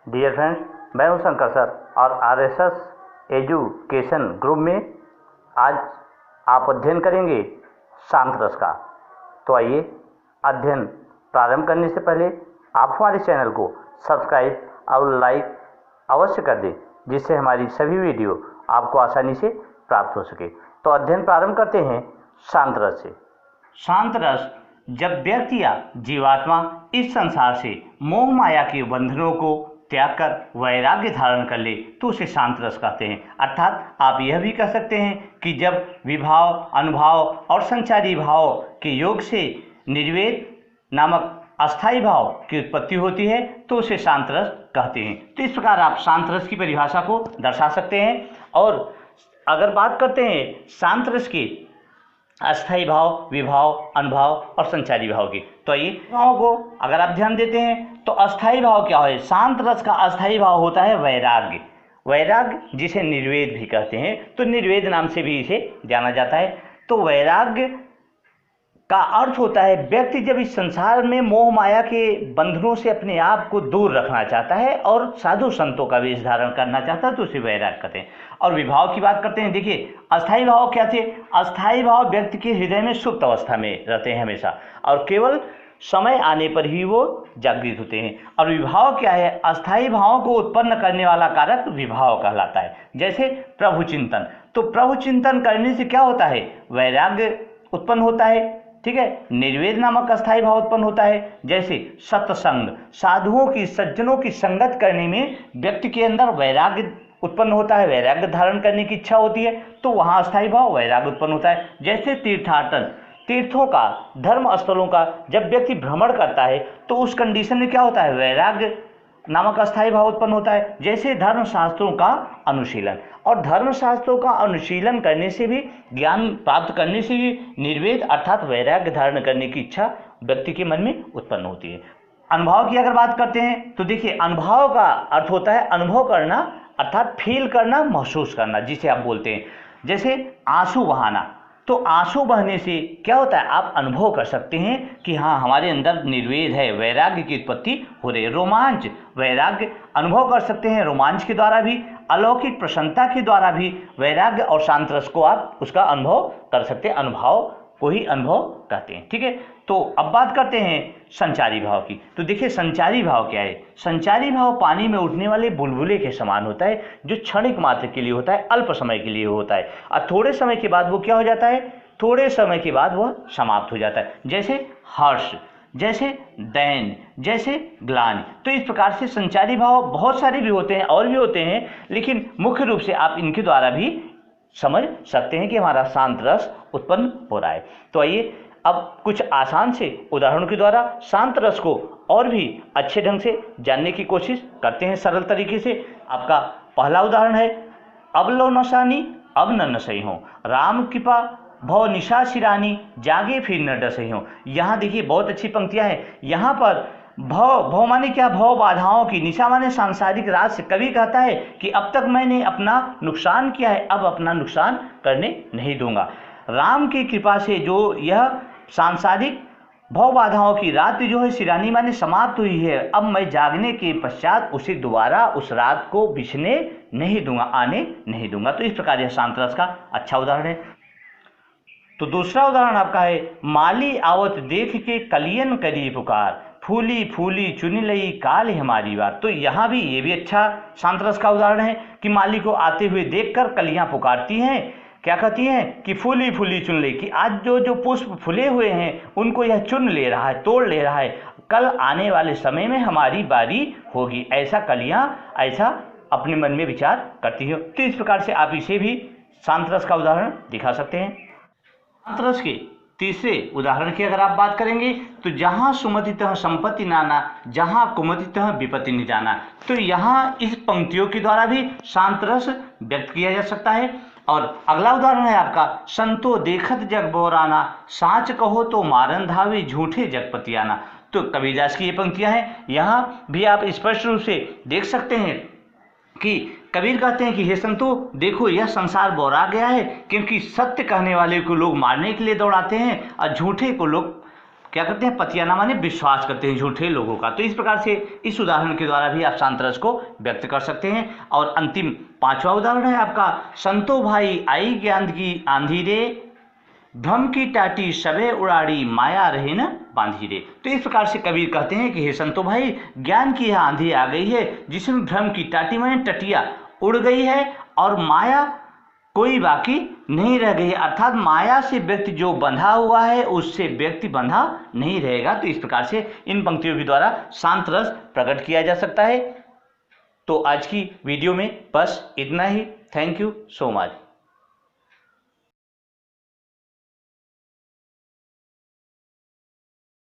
Dear friends, मैं हूं Shankar sir और आरएसएस एजुकेशन ग्रुप में आज आप अध्ययन करेंगे शांत रस का। तो आइए, अध्ययन प्रारंभ करने से पहले आप हमारे चैनल को सब्सक्राइब और लाइक अवश्य कर दें, जिससे हमारी सभी वीडियो आपको आसानी से प्राप्त हो सके। तो अध्ययन प्रारंभ करते हैं शांत रस से। शांत रस जब व्यक्ति या जीवात्मा इस संसार से मोह माया के बंधनों को त्याग कर वैराग्य धारण कर ले तो उसे शांत रस कहते हैं। अर्थात आप यह भी कह सकते हैं कि जब विभाव, अनुभाव और संचारी भाव के योग से निर्वेद नामक अस्थाई भाव की उत्पत्ति होती है तो उसे शांत रस कहते हैं। तो इस प्रकार आप शांत रस की परिभाषा को दर्शा सकते हैं। और अगर बात करते हैं शांत रस की अस्थाई भाव, विभाव, अनुभाव और संचारी भाव की, तो ये भाव को अगर आप ध्यान देते हैं तो अस्थाई भाव क्या है? शांत रस का अस्थाई भाव होता है वैराग्य। वैराग्य जिसे निर्वेद भी कहते हैं, तो निर्वेद नाम से भी इसे जाना जाता है। तो वैराग्य का अर्थ होता है व्यक्ति जब इस संसार में मोह माया के बंधनों से अपने आप को दूर रखना चाहता है और साधु संतों का वेश धारण करना चाहता है तो उसे वैराग्य कहते हैं। और विभाव की बात करते हैं। देखिए, अस्थाई भाव क्या थे? अस्थाई भाव व्यक्ति के हृदय में सुप्त अवस्था में रहते हैं हमेशा और केवल समय आने पर ही वो जागृत होते हैं। और विभाव क्या है? अस्थाई भावों को उत्पन्न करने वाला कारक विभाव कहलाता है। जैसे प्रभु चिंतन, तो प्रभु चिंतन करने से क्या होता है? वैराग्य उत्पन्न होता है। ठीक है, निर्वेद नामक अस्थाई भाव उत्पन्न होता है। जैसे सत्संग, साधुओं की, सज्जनों की संगत करने में व्यक्ति के अंदर वैराग्य उत्पन्न होता है, वैराग्य धारण करने की इच्छा होती है, तो वहाँ अस्थाई भाव वैराग्य उत्पन्न होता है। जैसे तीर्थाटन, तीर्थों का, धर्म स्थलों का जब व्यक्ति भ्रमण करता है तो उस कंडीशन में क्या होता है? वैराग्य नामक अस्थाई भाव उत्पन्न होता है। जैसे धर्म शास्त्रों का अनुशीलन, और धर्म शास्त्रों का अनुशीलन करने से भी, ज्ञान प्राप्त करने से भी निर्वेद अर्थात वैराग्य धारण करने की इच्छा व्यक्ति के मन में उत्पन्न होती है। अनुभव की अगर बात करते हैं तो देखिए, अनुभव का अर्थ होता है अनुभव करना, अर्थात फील करना, महसूस करना, जिसे आप बोलते हैं। जैसे आंसू बहाना, तो आंसू बहने से क्या होता है? आप अनुभव कर सकते हैं कि हाँ, हमारे अंदर निर्वेद है, वैराग्य की उत्पत्ति हो रही है। रोमांच, वैराग्य अनुभव कर सकते हैं रोमांच के द्वारा भी, अलौकिक प्रसन्नता के द्वारा भी वैराग्य और शांत रस को आप उसका अनुभव कर सकते हैं। अनुभव को ही अनुभव कहते हैं। ठीक है, तो अब बात करते हैं संचारी भाव की। तो देखिए, संचारी भाव क्या है? संचारी भाव पानी में उठने वाले बुलबुले के समान होता है, जो क्षणिक मात्र के लिए होता है, अल्प समय के लिए होता है, और थोड़े समय के बाद वो क्या हो जाता है? थोड़े समय के बाद वह समाप्त हो जाता है। जैसे हर्ष, जैसे दैन, जैसे ग्लानि। तो इस प्रकार से संचारी भाव बहुत सारे भी होते हैं और भी होते हैं, लेकिन मुख्य रूप से आप इनके द्वारा भी समझ सकते हैं कि हमारा शांत रस उत्पन्न हो रहा है। तो आइए अब कुछ आसान से उदाहरणों के द्वारा शांत रस को और भी अच्छे ढंग से जानने की कोशिश करते हैं सरल तरीके से। आपका पहला उदाहरण है, अब लो नशानी अब न नशई हो, राम कृपा भव निशा शिरानी, जागे फिर न डसई हो। यहाँ देखिए बहुत अच्छी पंक्तियाँ हैं। यहाँ पर भव, भव माने क्या? भव बाधाओं की, निशा माने सांसारिक राज से। कवि कहता है कि अब तक मैंने अपना नुकसान किया है, अब अपना नुकसान करने नहीं दूंगा। राम की कृपा से जो यह सांसारिक भव बाधाओं की रात जो है शिरानी माने समाप्त हुई है, अब मैं जागने के पश्चात उसे दोबारा उस रात को बिछने नहीं दूंगा, आने नहीं दूंगा। तो इस प्रकार यह शांत रस का अच्छा उदाहरण है। तो दूसरा उदाहरण आपका है, माली आवत देख के कलियन करी पुकार, फूली फूली चुनी लई काल हमारी बार। तो यहाँ भी ये भी अच्छा शांत रस का उदाहरण है कि माली को आते हुए देखकर कलियां पुकारती हैं, क्या कहती हैं कि फूली फूली चुन ले, कि आज जो जो पुष्प फूले हुए हैं उनको यह चुन ले रहा है, तोड़ ले रहा है, कल आने वाले समय में हमारी बारी होगी, ऐसा कलियां ऐसा अपने मन में विचार करती है। तो इस प्रकार से आप इसे भी शांत रस का उदाहरण दिखा सकते हैं। शांत रस के तीसरे उदाहरण की अगर आप बात करेंगे तो जहाँ सुमतितः संपत्ति नाना, जहाँ कुमतितः विपत्ति निजाना। तो यहाँ इस पंक्तियों के द्वारा भी शांत रस व्यक्त किया जा सकता है। और अगला उदाहरण है आपका, संतो देखत जग बोराना, साच कहो तो मारन धावे झूठे जगपति आना। तो कबीरदास की ये पंक्तियां हैं। यहाँ भी आप स्पष्ट रूप से देख सकते हैं कि कबीर कहते हैं कि हे संतो, देखो यह संसार बौरा गया है, क्योंकि सत्य कहने वाले को लोग मारने के लिए दौड़ाते हैं और झूठे को लोग क्या करते हैं, पतियाना माने विश्वास करते हैं झूठे लोगों का। तो इस प्रकार से इस उदाहरण के द्वारा भी आप शांत रस को व्यक्त कर सकते हैं। और अंतिम 5वां उदाहरण है आपका, संतो भाई आई ज्ञान की आंधी रे, भ्रम की टाटी सबे उड़ाड़ी माया रहे न बांधी रे। तो इस प्रकार से कबीर कहते हैं कि हे संतो भाई, ज्ञान की यह आंधी आ गई है जिसमें भ्रम की टाटी माने टटिया उड़ गई है और माया कोई बाकी नहीं रह गई है, अर्थात माया से व्यक्ति जो बंधा हुआ है उससे व्यक्ति बंधा नहीं रहेगा। तो इस प्रकार से इन पंक्तियों के द्वारा शांत रस प्रकट किया जा सकता है। तो आज की वीडियो में बस इतना ही। Thank you so much.